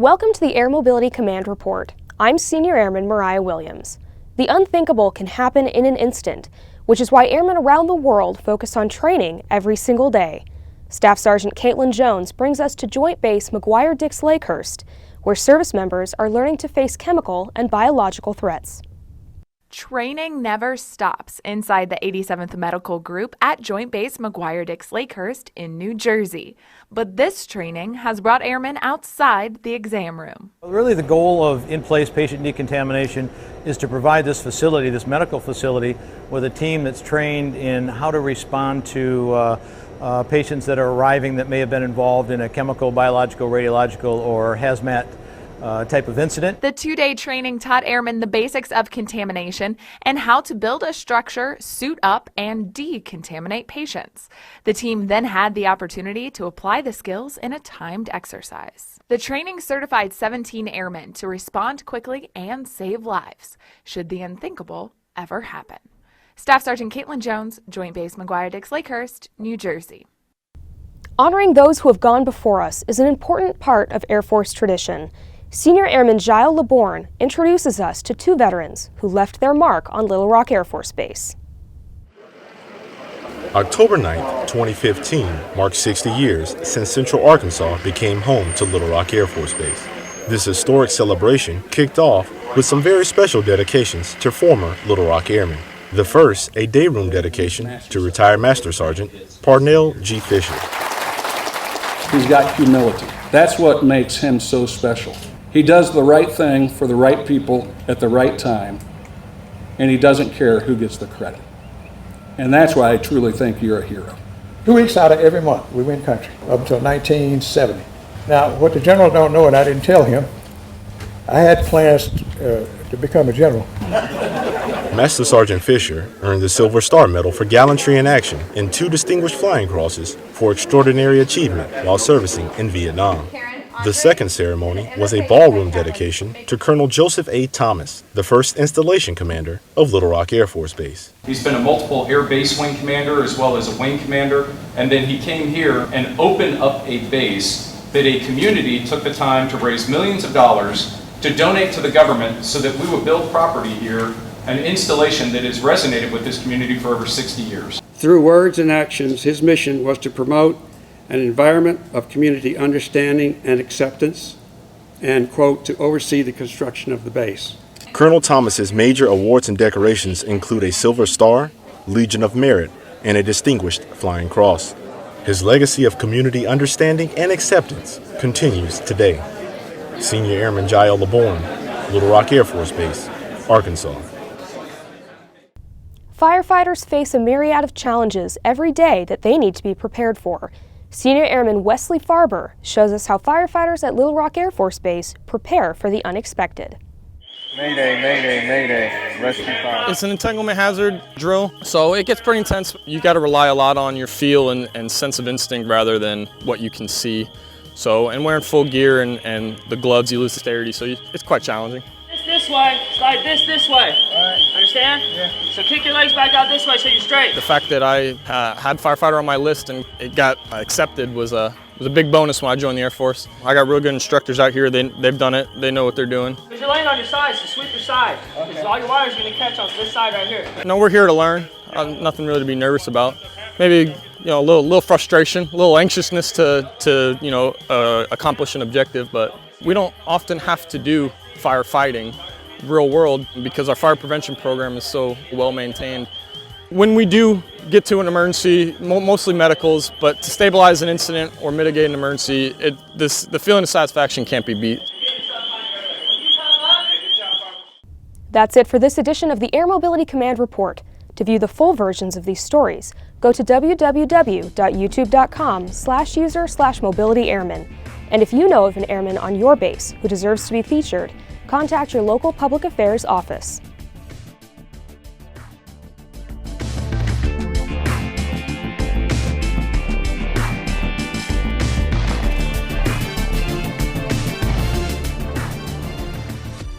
Welcome to the Air Mobility Command Report. I'm Senior Airman Mariah Williams. The unthinkable can happen in an instant, which is why airmen around the world focus on training every single day. Staff Sergeant Caitlin Jones brings us to Joint Base McGuire-Dix Lakehurst, where service members are learning to face chemical and biological threats. Training never stops inside the 87th Medical Group at Joint Base McGuire-Dix Lakehurst in New Jersey. But this training has brought airmen outside the exam room. Really the goal of in-place patient decontamination is to provide this facility, this medical facility, with a team that's trained in how to respond to patients that are arriving that may have been involved in a chemical, biological, radiological, or hazmat type of incident. The two-day training taught airmen the basics of contamination and how to build a structure, suit up, and decontaminate patients. The team then had the opportunity to apply the skills in a timed exercise. The training certified 17 airmen to respond quickly and save lives, should the unthinkable ever happen. Staff Sergeant Caitlin Jones, Joint Base McGuire-Dix Lakehurst, New Jersey. Honoring those who have gone before us is an important part of Air Force tradition. Senior Airman Giles LeBourne introduces us to two veterans who left their mark on Little Rock Air Force Base. October 9th, 2015 marked 60 years since Central Arkansas became home to Little Rock Air Force Base. This historic celebration kicked off with some very special dedications to former Little Rock Airmen. The first, a day room dedication to retired Master Sergeant Parnell G. Fisher. He's got humility. That's what makes him so special. He does the right thing for the right people at the right time, and he doesn't care who gets the credit. And that's why I truly think you're a hero. 2 weeks out of every month, we went country, up until 1970. Now, what the general don't know, and I didn't tell him, I had plans to become a general. Master Sergeant Fisher earned the Silver Star Medal for gallantry in action and 2 Distinguished Flying Crosses for extraordinary achievement while servicing in Vietnam. The second ceremony was a ballroom dedication to Colonel Joseph A. Thomas, the first installation commander of Little Rock Air Force Base. He's been a multiple air base wing commander as well as a wing commander, and then he came here and opened up a base that a community took the time to raise millions of dollars to donate to the government so that we would build property here, an installation that has resonated with this community for over 60 years. Through words and actions, his mission was to promote an environment of community understanding and acceptance, and, quote, to oversee the construction of the base. Colonel Thomas's major awards and decorations include a Silver Star, Legion of Merit, and a Distinguished Flying Cross. His legacy of community understanding and acceptance continues today. Senior Airman Giles LeBourne, Little Rock Air Force Base, Arkansas. Firefighters face a myriad of challenges every day that they need to be prepared for. Senior Airman Wesley Farber shows us how firefighters at Little Rock Air Force Base prepare for the unexpected. Mayday, mayday, mayday, rescue fire. It's an entanglement hazard drill, so it gets pretty intense. You got to rely a lot on your feel and sense of instinct rather than what you can see. So, and wearing full gear and the gloves, you lose dexterity, so it's quite challenging. This way, slide this way. All right. Understand? Yeah. So kick your legs back out this way so you're straight. The fact that I had firefighter on my list and it got accepted was a big bonus when I joined the Air Force. I got real good instructors out here. They've done it. They know what they're doing. If you're laying on your side, so sweep your side. Because all your wires are going to catch on this side right here. No, we're here to learn. Nothing really to be nervous about. Maybe a little frustration, a little anxiousness to accomplish an objective, but we don't often have to do firefighting real world because our fire prevention program is so well maintained. When we do get to an emergency, mostly medicals, but to stabilize an incident or mitigate an emergency, the feeling of satisfaction can't be beat. That's it for this edition of the Air Mobility Command Report. To view the full versions of these stories, go to www.youtube.com/user/mobilityairmen. And if you know of an airman on your base who deserves to be featured, contact your local public affairs office.